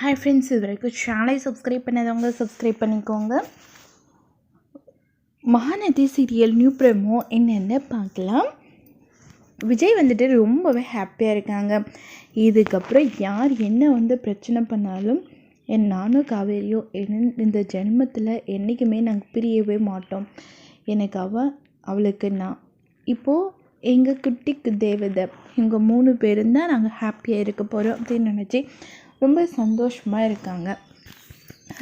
Hi friends, இது வரைக்கும் சேனலை சப்ஸ்கிரைப் பண்ணாதவங்க சப்ஸ்கிரைப் பண்ணிக்கோங்க. மகாநதி சீரியல் நியூ ப்ரோமோ என்னென்ன பார்க்கலாம். விஜய் வந்துட்டு ரொம்பவே ஹாப்பியாக இருக்காங்க. இதுக்கப்புறம் யார் என்ன பிரச்சனை பண்ணாலும் நானும் காவேரியும் இந்த ஜென்மத்தில் என்றைக்குமே நாங்கள் பிரியவே மாட்டோம். எனக்கு அவளுக்கு நான் இப்போது எங்கள் குட்டிக்கு தேவதை இவங்க 3 பேரும் தான் நாங்கள் ஹாப்பியாக இருக்க போகிறோம் அப்படின்னு நினச்சி ரொம்ப சந்தோஷமாக இருக்காங்க.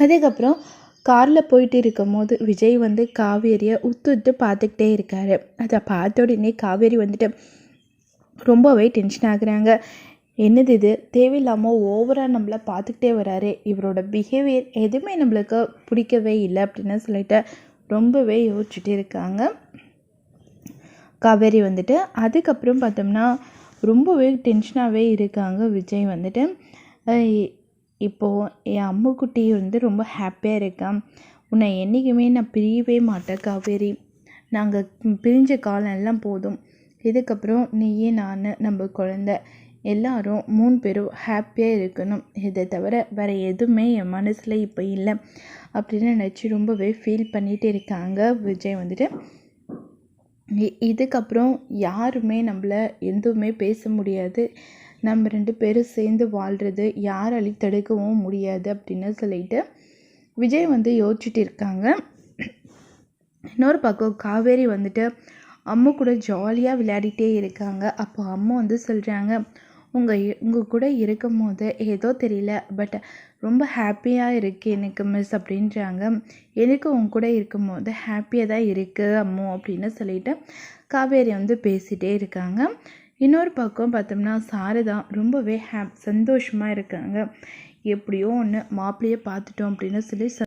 அதுக்கப்புறம் காரில் போயிட்டு இருக்கும் போது விஜய் காவேரியை உத்து பார்த்துக்கிட்டே இருக்கார். அதை பார்த்த உடனே காவேரி ரொம்பவே டென்ஷன் ஆகுறாங்க. என்னது இது, தேவையில்லாமல் ஓவராக நம்மளை பார்த்துக்கிட்டே வராரு, இவரோட பிஹேவியர் எதுவுமே நம்மளுக்கு பிடிக்கவே இல்லை அப்படின்னு சொல்லிட்டு ரொம்பவே யோசிச்சுட்டு இருக்காங்க காவேரி. அதுக்கப்புறம் பார்த்தோம்னா ரொம்பவே டென்ஷனாகவே இருக்காங்க விஜய். இப்போது என் அம்முக்குட்டி ரொம்ப ஹாப்பியாக இருக்கான். உன்னை என்றைக்குமே நான் பிரியவே மாட்டேன் காவேரி. நாங்கள் பிரிஞ்ச காலம் எல்லாம் போதும். இதுக்கப்புறம் நீயே நான் நம்ம குழந்த எல்லாரும் 3 பேரும் ஹாப்பியாக இருக்கணும். இதை தவிர வேறு எதுவுமே என் மனசில் இப்போ இல்லை அப்படின்னு நினச்சி ரொம்பவே ஃபீல் பண்ணிகிட்டு இருக்காங்க விஜய். இதுக்கப்புறம் யாருமே நம்மளை எதுவுமே பேச முடியாது. நம்ம 2 பேரும் சேர்ந்து வாழ்கிறது யாராலையும் தடுக்கவும் முடியாது அப்படின்னு சொல்லிட்டு விஜய் யோசிச்சுட்டு இருக்காங்க. இன்னொரு பக்கம் காவேரி அம்மா கூட ஜாலியாக விளையாடிட்டே இருக்காங்க. அப்போ அம்மா சொல்கிறாங்க, உங்கள் கூட இருக்கும் போது ஏதோ தெரியல, பட் ரொம்ப ஹாப்பியாக இருக்குது எனக்கு மிஸ் அப்படின்றாங்க. எனக்கு உங்க கூட இருக்கும் போது ஹாப்பியாக தான் இருக்குது அம்மு அப்படின்னு சொல்லிட்டு காவேரி பேசிகிட்டே இருக்காங்க. இன்னொரு பக்கம் பார்த்தோம்னா சாரதா ரொம்பவே சந்தோஷமாக இருக்காங்க. எப்படியோ ஒன்று மாப்பிள்ளையை பார்த்துட்டோம் அப்படின்னு சொல்லி